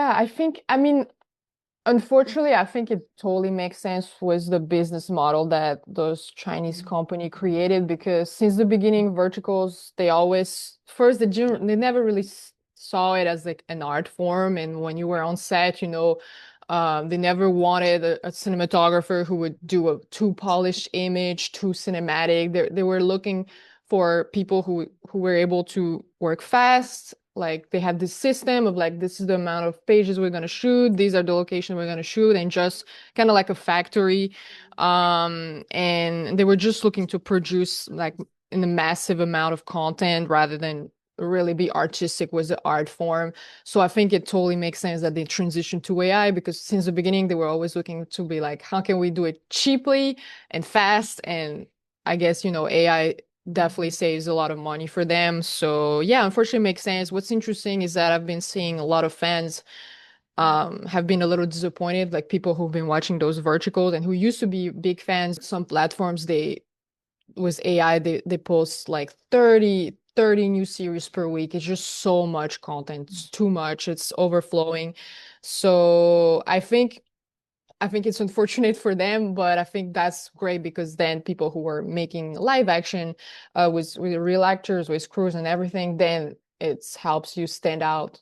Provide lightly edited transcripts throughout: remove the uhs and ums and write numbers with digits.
Yeah, I mean, unfortunately, I think it totally makes sense with the business model that those Chinese company created because since the beginning, verticals, they always first they never really saw it as like an art form. And when you were on set, they never wanted a cinematographer who would do a too polished image, too cinematic. They were looking for people who were able to work fast. Like they had this system of like this is the amount of pages we're gonna shoot, these are the locations we're gonna shoot, and just kind of like a factory. And they were just looking to produce like in a massive amount of content rather than really be artistic with the art form. So I think it totally makes sense that they transitioned to AI because since the beginning they were always looking to be like, how can we do it cheaply and fast? And I guess, AI definitely saves a lot of money for them. So yeah, unfortunately, it makes sense. What's interesting is that I've been seeing a lot of fans have been a little disappointed, like people who've been watching those verticals and who used to be big fans. Some platforms they with AI they post like 30 new series per week. It's just so much content. It's too much. It's overflowing. So I think it's unfortunate for them, but I think that's great because then people who were making live action with real actors, with crews and everything, then it helps you stand out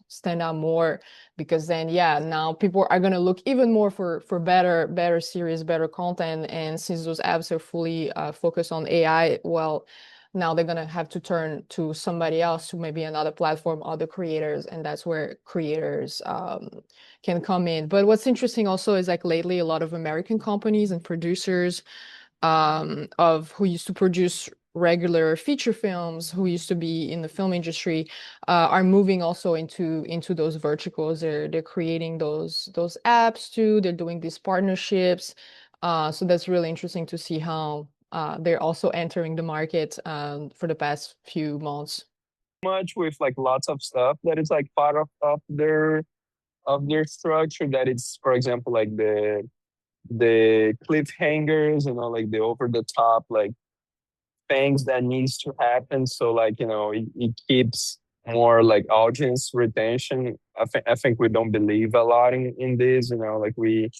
more because then yeah, now people are gonna look even more for better series, better content, and since those apps are fully focused on AI, well, now they're gonna have to turn to somebody else, to maybe another platform, other creators, and that's where creators can come in. But what's interesting also is like lately a lot of American companies and producers of who used to produce regular feature films, who used to be in the film industry, are moving also into those verticals. They're creating those apps too. They're doing these partnerships. So that's really interesting to see how they're also entering the market for the past few months. Much with like lots of stuff that is like part of their structure that it's, for example, like the cliffhangers, like the over the top like things that needs to happen. So like, it keeps more like audience retention. I think we don't believe a lot in this, like we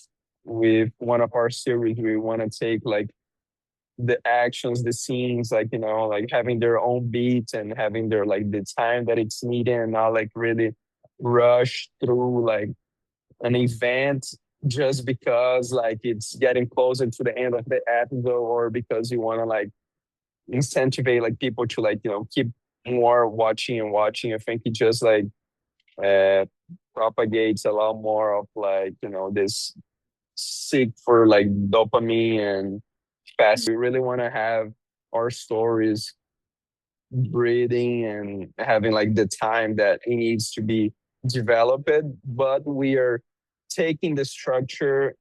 with one of our series we want to take like the actions, the scenes, like, like having their own beats and having their like the time that it's needed and not like really rush through like an event just because like it's getting closer to the end of the episode or because you want to like incentivize like people to like, keep more watching and watching. I think it just like uh propagates a lot more of like, this seek for like dopamine and fast. We really want to have our stories breathing and having like the time that it needs to be developed, but we are taking the structure,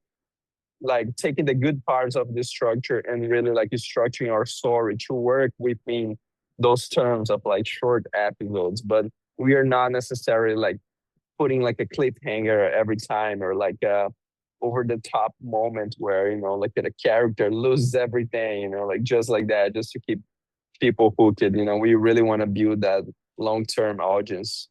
like taking the good parts of the structure and really like structuring our story to work within those terms of like short episodes. But we are not necessarily like putting like a cliffhanger every time or like a over the top moment where, like the character loses everything, like just like that, just to keep people hooked. We really want to build that long term audience.